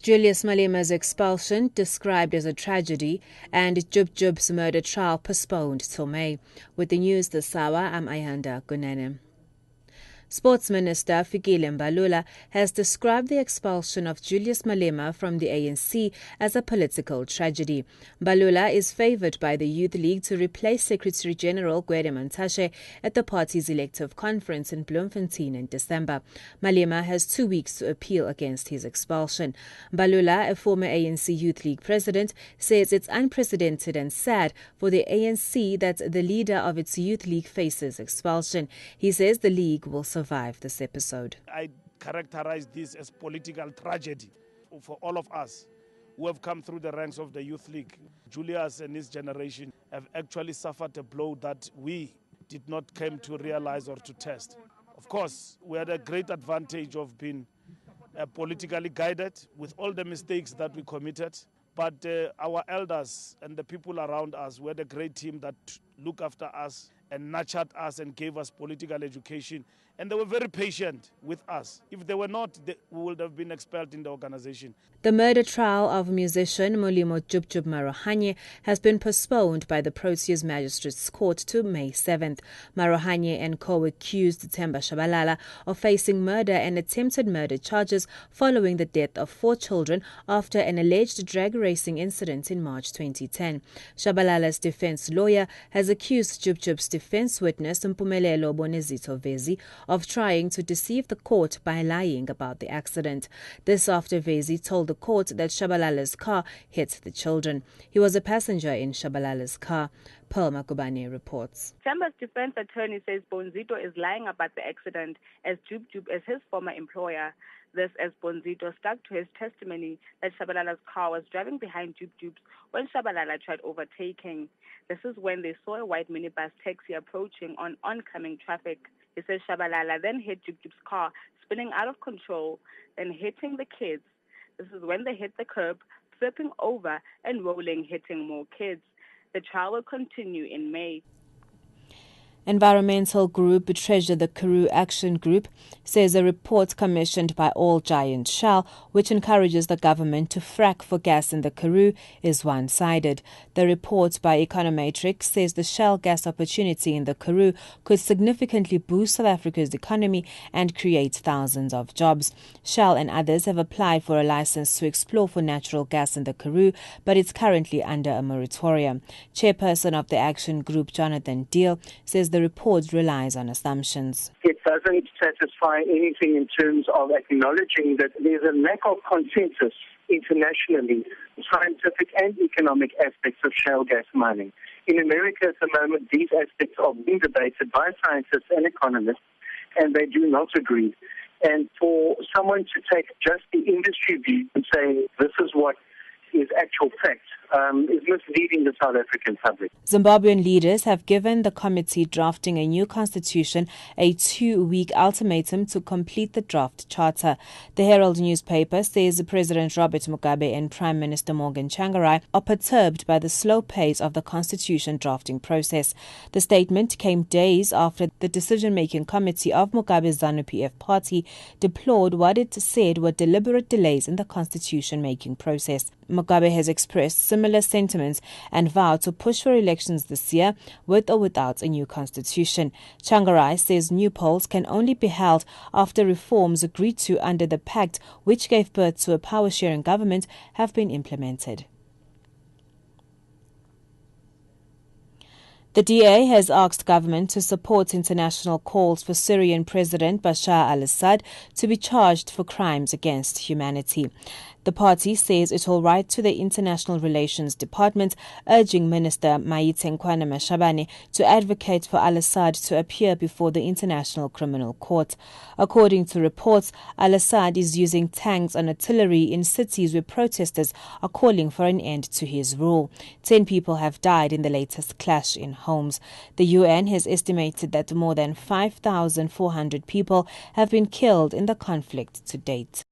Julius Malema's expulsion described as a tragedy and Jub's murder trial postponed till May. With the news this hour, I'm Ayanda Gunene. Sports Minister Fikile Mbalula has described the expulsion of Julius Malema from the ANC as a political tragedy. Mbalula is favoured by the Youth League to replace Secretary General Gwede Mantashe at the party's elective conference in Bloemfontein in December. Malema has 2 weeks to appeal against his expulsion. Mbalula, a former ANC Youth League president, says it's unprecedented and sad for the ANC that the leader of its Youth League faces expulsion. He says the league will survive this episode. I characterize this as political tragedy for all of us who have come through the ranks of the Youth League. Julius and his generation have actually suffered a blow that we did not come to realize or to test. Of course, we had a great advantage of being politically guided with all the mistakes that we committed. But our elders and the people around us were the great team that looked after us and nurtured us and gave us political education. And they were very patient with us. If they were not, we would have been expelled in the organization. The murder trial of musician Molemo Jub Marohanye has been postponed by the Proteas Magistrates Court to May 7th. Marohanye and co-accused Themba Shabalala of facing murder and attempted murder charges following the death of 4 children after an alleged drag racing incident in March 2010. Shabalala's defense lawyer has accused Jub's defense witness Mpumelelo Bonezito Vezi of trying to deceive the court by lying about the accident. This after Vezi told the court that Shabalala's car hit the children. He was a passenger in Shabalala's car. Pearl Makubane reports. Themba's defense attorney says Bonzito is lying about the accident as Jub is his former employer. This as Bonzito stuck to his testimony that Shabalala's car was driving behind Jub's when Shabalala tried overtaking. This is when they saw a white minibus taxi approaching on oncoming traffic. He says Shabalala then hit Jub's car, spinning out of control, then hitting the kids. This is when they hit the curb, flipping over and rolling, hitting more kids. The trial will continue in May. Environmental group Treasure the Karoo Action Group says a report commissioned by All Giant Shell, which encourages the government to frack for gas in the Karoo, is one-sided. The report by Econometrics says the Shell gas opportunity in the Karoo could significantly boost South Africa's economy and create thousands of jobs. Shell and others have applied for a license to explore for natural gas in the Karoo, but it's currently under a moratorium. Chairperson of the Action Group, Jonathan Deal, says the report relies on assumptions. It doesn't satisfy anything in terms of acknowledging that there's a lack of consensus internationally, scientific and economic aspects of shale gas mining. In America at the moment, these aspects are being debated by scientists and economists, and they do not agree. And for someone to take just the industry view and say this is what is actual fact is misleading the South African public. Zimbabwean leaders have given the committee drafting a new constitution a 2-week ultimatum to complete the draft charter. The Herald newspaper says President Robert Mugabe and Prime Minister Morgan Tsvangirai are perturbed by the slow pace of the constitution drafting process. The statement came days after the decision-making committee of Mugabe's ZANU-PF party deplored what it said were deliberate delays in the constitution-making process. Mugabe has expressed similar sentiments and vowed to push for elections this year with or without a new constitution. Tsvangirai says new polls can only be held after reforms agreed to under the pact, which gave birth to a power-sharing government, have been implemented. The DA has asked government to support international calls for Syrian President Bashar al-Assad to be charged for crimes against humanity. The party says it will write to the International Relations Department urging Minister Maite Mashabane to advocate for al-Assad to appear before the International Criminal Court. According to reports, al-Assad is using tanks and artillery in cities where protesters are calling for an end to his rule. 10 people have died in the latest clash in Homs. The UN has estimated that more than 5,400 people have been killed in the conflict to date.